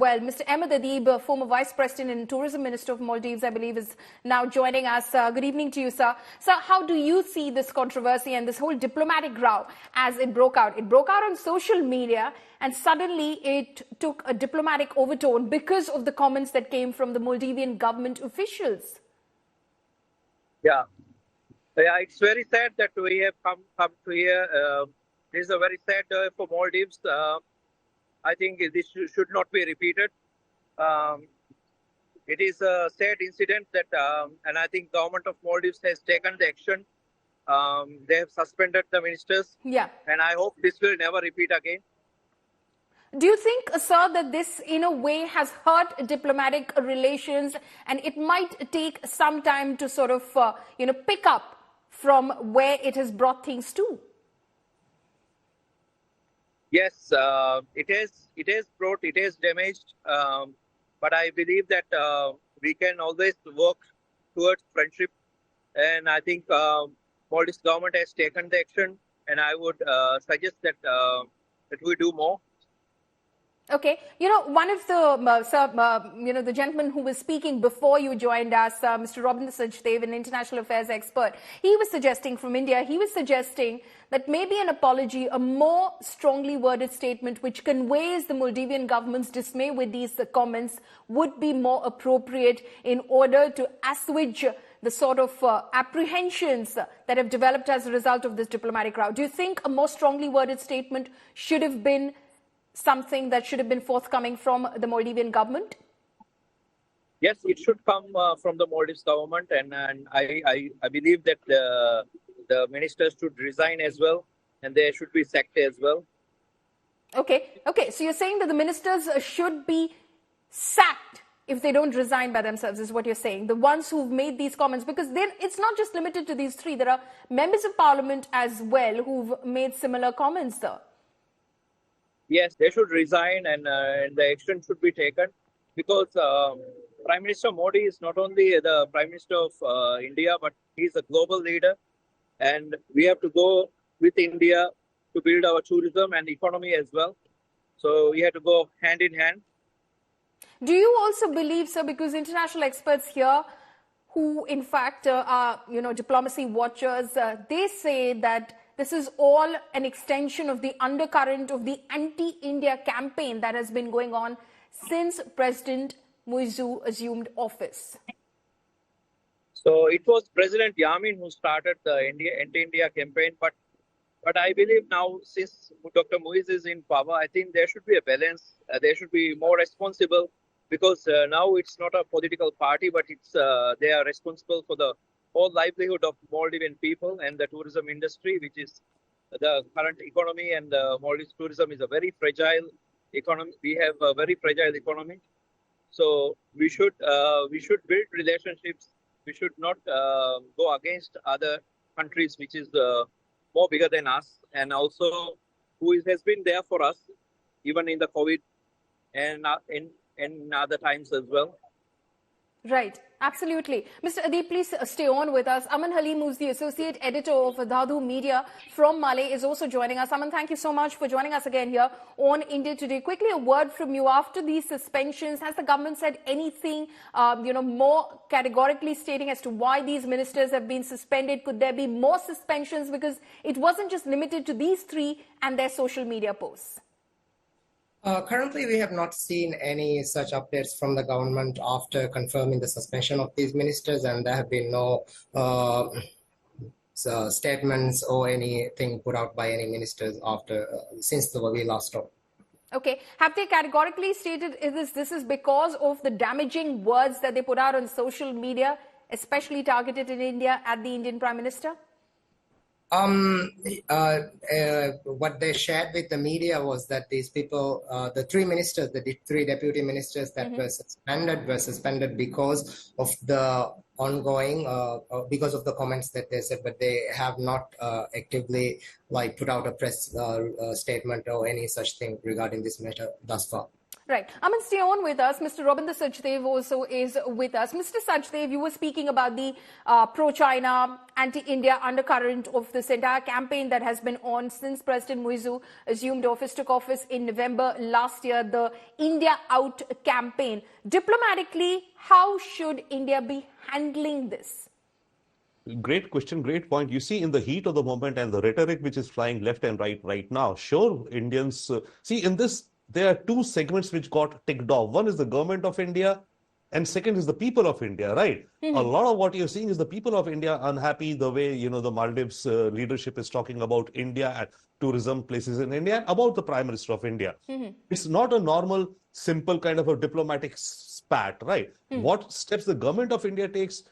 Well, Mr. Ahmed Adib, former Vice President and Tourism Minister of Maldives, I believe, is now joining us. Good evening to you, sir. Sir, how do you see this controversy and this whole diplomatic row as it broke out? It broke out on social media and suddenly it took a diplomatic overtone because of the comments that came from the Maldivian government officials. Yeah, it's very sad that we have come to here. This is a very sad for Maldives. I think this should not be repeated. It is a sad incident that, and I think government of Maldives has taken the action. They have suspended the ministers. Yeah. And I hope this will never repeat again. Do you think, sir, that this in a way has hurt diplomatic relations and it might take some time to sort of, pick up from where it has brought things to? Yes, it has damaged, but I believe that we can always work towards friendship. And I think Maldives government has taken the action, and I would suggest that we do more. Okay, one of the, the gentleman who was speaking before you joined us, Mr. Robinson Sajdev, an international affairs expert, he was suggesting from India, he was suggesting that maybe an apology, a more strongly worded statement which conveys the Maldivian government's dismay with these comments would be more appropriate in order to assuage the sort of apprehensions that have developed as a result of this diplomatic row. Do you think a more strongly worded statement should have been something that should have been forthcoming from the Maldivian government? Yes, it should come from the Maldives government, and I believe that the ministers should resign as well, and they should be sacked as well. Okay, so you're saying that the ministers should be sacked if they don't resign by themselves, is what you're saying. The ones who've made these comments, because it's not just limited to these three. There are members of parliament as well who've made similar comments, though. Yes, they should resign, and the action should be taken, because Prime Minister Modi is not only the Prime Minister of India, but he's a global leader, and we have to go with India to build our tourism and economy as well. So we have to go hand in hand. Do you also believe, sir, because international experts here who in fact are, diplomacy watchers, they say that this is all an extension of the undercurrent of the anti-India campaign that has been going on since President Moise assumed office. So it was President Yamin who started the anti-India campaign, but I believe now, since Dr. Moise is in power, I think there should be a balance. They should be more responsible, because now it's not a political party, but it's they are responsible for the whole livelihood of Maldivian people and the tourism industry, which is the current economy, and Maldives tourism is a very fragile economy. We have a very fragile economy, so we should build relationships. We should not go against other countries, which is more bigger than us, and also who has been there for us, even in the COVID and in other times as well. Right, absolutely. Mr. Adib, please stay on with us. Aman Halim, who's the associate editor of Dhadu Media from Malé, is also joining us. Aman, thank you so much for joining us again here on India Today. Quickly, a word from you. After these suspensions, has the government said anything, more categorically stating as to why these ministers have been suspended? Could there be more suspensions? Because it wasn't just limited to these three and their social media posts. Currently, we have not seen any such updates from the government after confirming the suspension of these ministers, and there have been no statements or anything put out by any ministers after since we last talked. Okay. Have they categorically stated this is because of the damaging words that they put out on social media, especially targeted in India at the Indian Prime Minister? What they shared with the media was that these people, the three ministers, the three deputy ministers that were suspended because of the ongoing, because of the comments that they said, but they have not actively put out a press statement or any such thing regarding this matter thus far. Right. Aman, stay on with us. Mr. Rabinder Sachdev also is with us. Mr. Sachdev, you were speaking about the pro-China, anti-India undercurrent of this entire campaign that has been on since President Moise assumed office, took office in November last year, the India Out campaign. Diplomatically, how should India be handling this? Great question, great point. You see, in the heat of the moment and the rhetoric which is flying left and right now, sure, Indians see in this, there are two segments which got ticked off. One is the government of India, and second is the people of India, right? A lot of what you're seeing is the people of India unhappy the way, the Maldives leadership is talking about India and tourism places in India, and about the Prime Minister of India. It's not a normal, simple kind of a diplomatic spat, right? What steps the government of India takes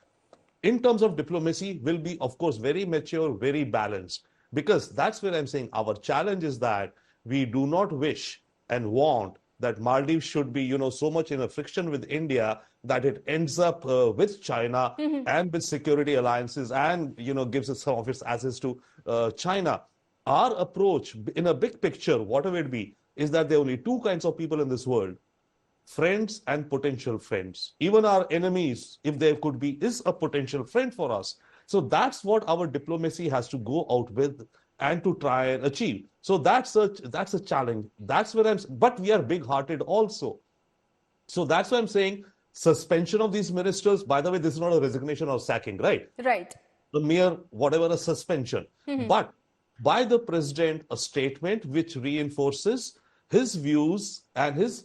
in terms of diplomacy will be, of course, very mature, very balanced. Because that's where I'm saying our challenge is that we do not wish and want that Maldives should be, so much in a friction with India that it ends up with China and with security alliances and, gives us some of its assets to China. Our approach in a big picture, whatever it be, is that there are only two kinds of people in this world: friends and potential friends. Even our enemies, if there could be, is a potential friend for us. So that's what our diplomacy has to go out with and to try and achieve. So that's a challenge. That's where but we are big-hearted also. So that's why I'm saying suspension of these ministers. By the way, this is not a resignation or sacking, right? Right. The mere whatever, a suspension. But by the president, a statement which reinforces his views and his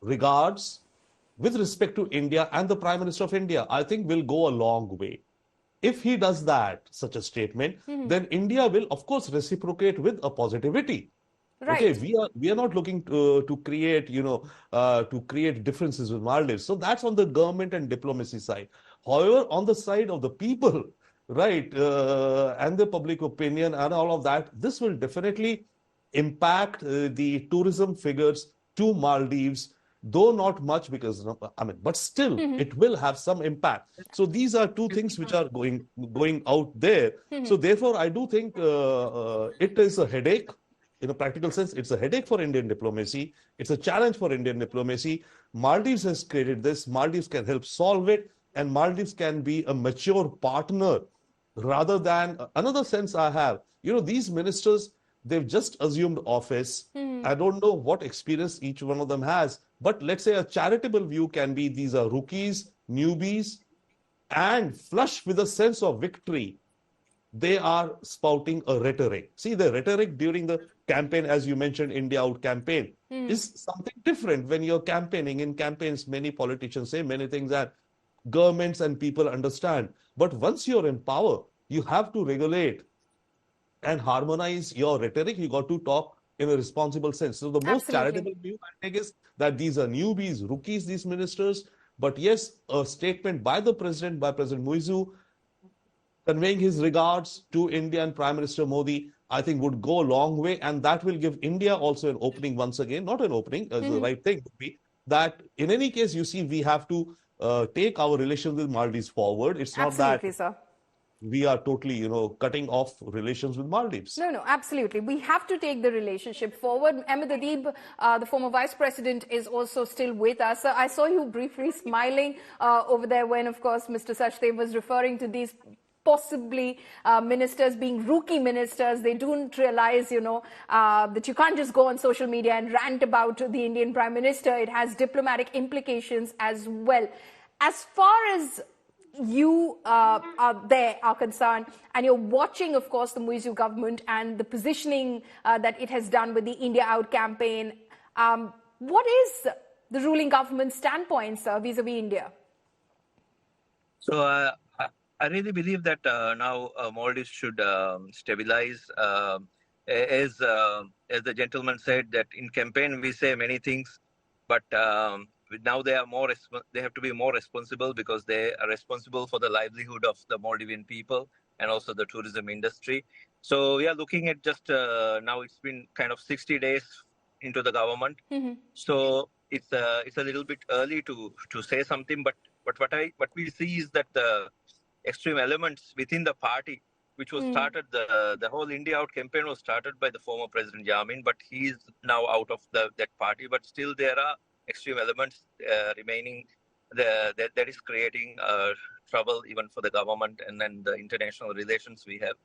regards with respect to India and the Prime Minister of India, I think will go a long way. If he does that, such a statement, then India will, of course, reciprocate with a positivity. Right. Okay, we are not looking to create, to create differences with Maldives. So that's on the government and diplomacy side. However, on the side of the people, right, and the public opinion and all of that, this will definitely impact the tourism figures to Maldives, though not much because, but still it will have some impact. So these are two things which are going out there. So therefore, I do think it is a headache. In a practical sense, it's a headache for Indian diplomacy. It's a challenge for Indian diplomacy. Maldives has created this. Maldives can help solve it. And Maldives can be a mature partner rather than another sense I have. These ministers, they've just assumed office. I don't know what experience each one of them has. But let's say a charitable view can be these are rookies, newbies, and flush with a sense of victory. They are spouting a rhetoric. See, the rhetoric during the campaign, as you mentioned, India Out campaign, is something different. When you're campaigning, in campaigns, many politicians say many things that governments and people understand. But once you're in power, you have to regulate and harmonize your rhetoric. You got to talk in a responsible sense. So the most charitable view I think is that these are newbies, rookies, these ministers. But yes, a statement by the president, by President Moise, conveying his regards to India and Prime Minister Modi, I think would go a long way. And that will give India also an opening once again, not an opening, as the right thing would be, that in any case, you see, we have to take our relations with Maldives forward. It's not Absolutely, that sir. We are totally, cutting off relations with Maldives. No, absolutely. We have to take the relationship forward. Ahmed Adib, the former vice president, is also still with us. I saw you briefly smiling over there when, of course, Mr. Sachdev was referring to these possibly ministers being rookie ministers. They don't realize, that you can't just go on social media and rant about the Indian Prime Minister. It has diplomatic implications as well. As far as you are concerned, and you're watching, of course, the Moise government and the positioning that it has done with the India Out campaign, what is the ruling government's standpoint, sir, vis-a-vis India? So I really believe that now Maldives should stabilize. As the gentleman said, that in campaign we say many things, but now they are they have to be more responsible, because they are responsible for the livelihood of the Maldivian people and also the tourism industry. So we are looking at just now it's been kind of 60 days into the government. So it's a little bit early to say something, but what we see is that the extreme elements within the party which was started, the whole India Out campaign was started by the former President Yamin, but he is now out of that party. But still, there are extreme elements remaining that is creating trouble even for the government and then the international relations we have.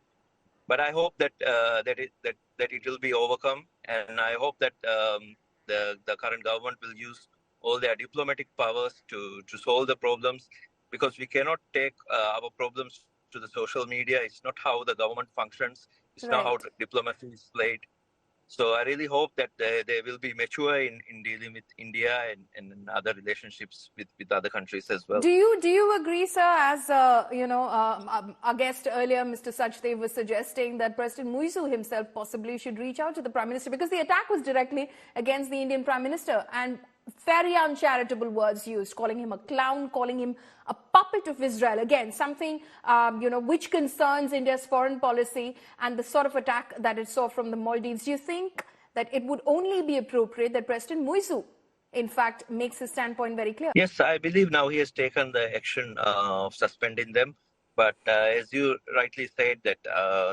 But I hope that it will be overcome, and I hope that the current government will use all their diplomatic powers to solve the problems, because we cannot take our problems to the social media. It's not how the government functions. It's not how diplomacy is played. So I really hope that they will be mature in dealing with India and other relationships with other countries as well. Do you agree, sir? As our guest earlier, Mr. Sachdev, was suggesting that President Moise himself possibly should reach out to the Prime Minister, because the attack was directly against the Indian Prime Minister, and very uncharitable words used, calling him a clown, calling him a puppet of Israel. Again, something which concerns India's foreign policy and the sort of attack that it saw from the Maldives. Do you think that it would only be appropriate that President Moise, in fact, makes his standpoint very clear? Yes, I believe now he has taken the action of suspending them. But as you rightly said, that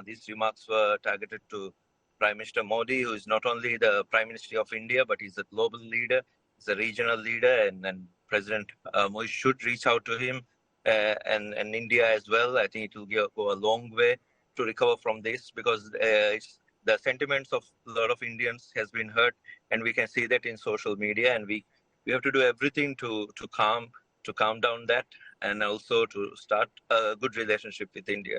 these remarks were targeted to Prime Minister Modi, who is not only the Prime Minister of India, but he's a global leader, he's a regional leader, and President Moise should reach out to him and India as well. I think it will go a long way to recover from this, because the sentiments of a lot of Indians has been hurt, and we can see that in social media, and we have to do everything to calm down that, and also to start a good relationship with India.